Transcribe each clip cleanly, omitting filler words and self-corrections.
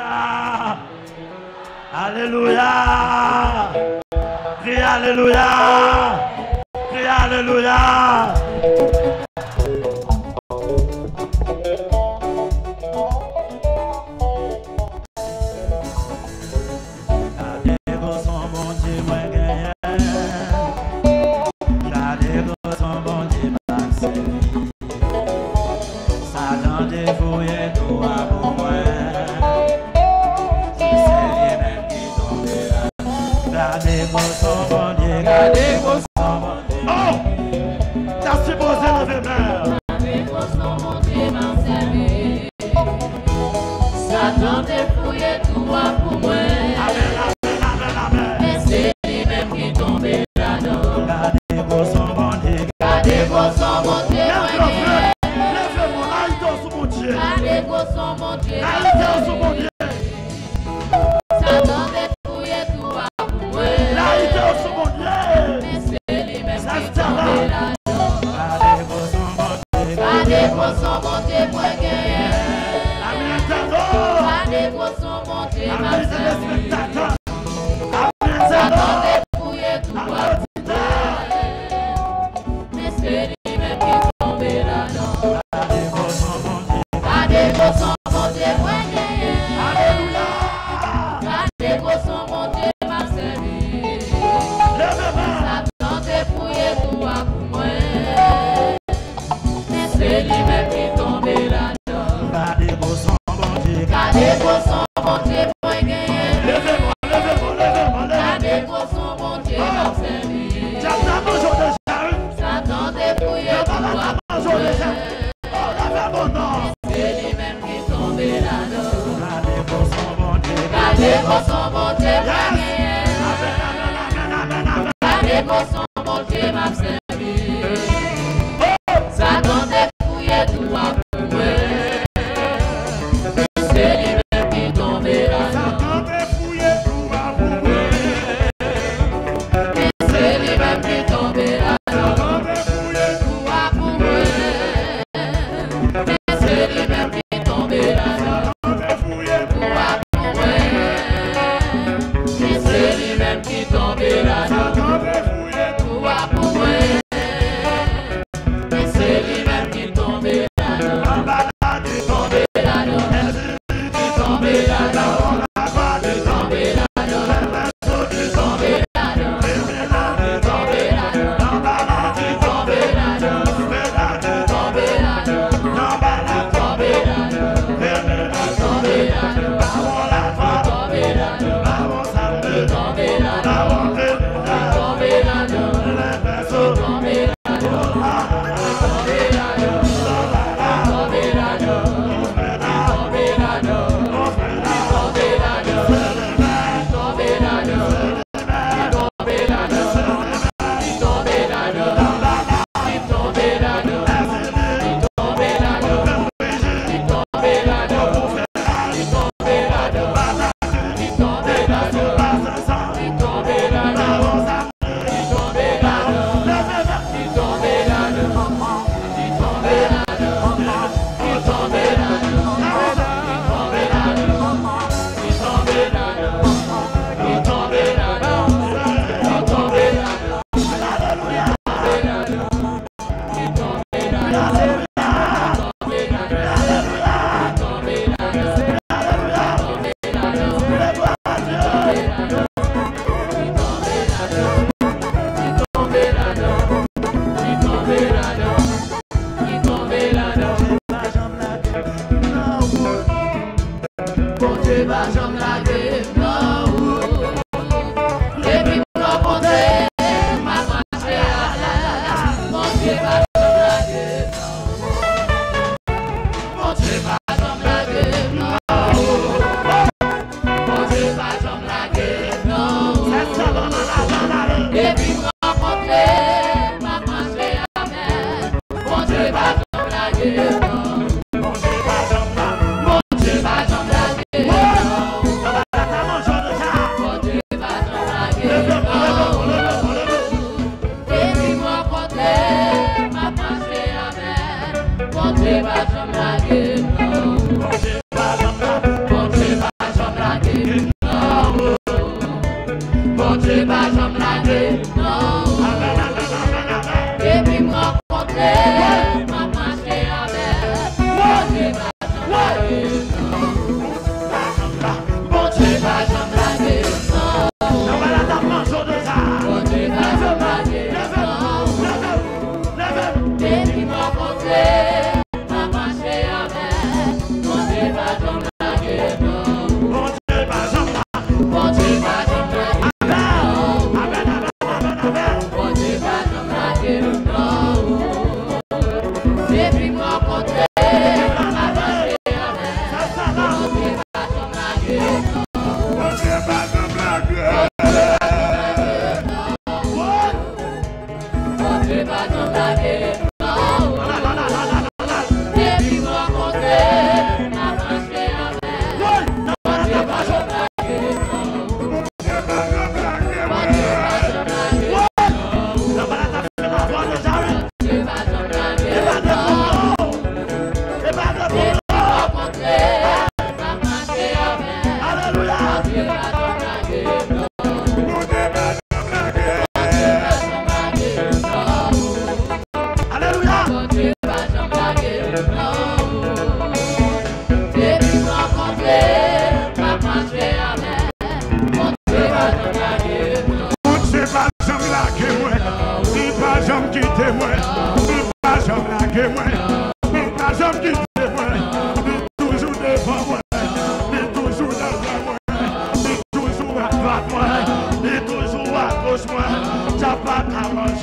Alléluia. Alléluia. Crie Alléluia. Crie Alléluia.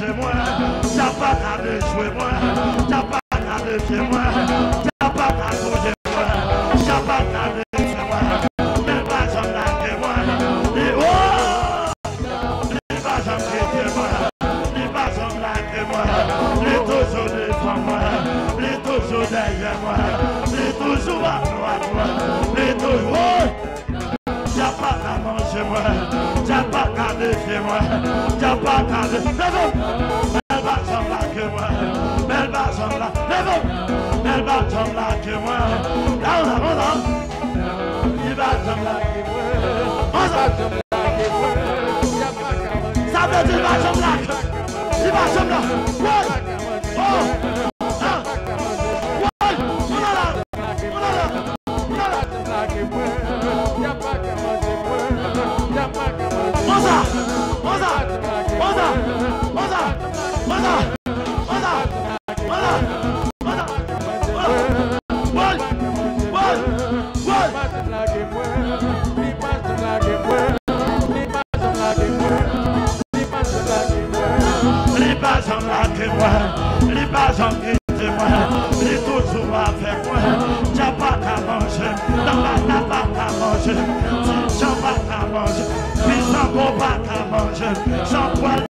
manger moi, t'as pas qu'à déjouer moi, t'as pas qu'à défier moi, t'as pas qu'à bouger moi, t'as pas qu'à défier moi, mais pas j'en laquer moi, et oh, les pas j'en quitter moi, les pas j'en laquer moi, les toujours devant moi, les toujours derrière moi, les toujours à droite moi, les toujours, t'as pas qu'à manger moi, t'as pas qu'à défier moi, t'as pas qu'à défier moi. Elle va s'en que moi, elle va s'en elle va s'en que moi. Là on a, il va s'en que moi. On s'en que moi. Ça veut dire il va s'en il va s'en oh, ah, on a là, les bases en quitte moi, les toujours avec moi, t'as pas qu'à manger, t'as pas qu'à manger, t'as pas qu'à manger, puis sans pas qu'à manger, sans poil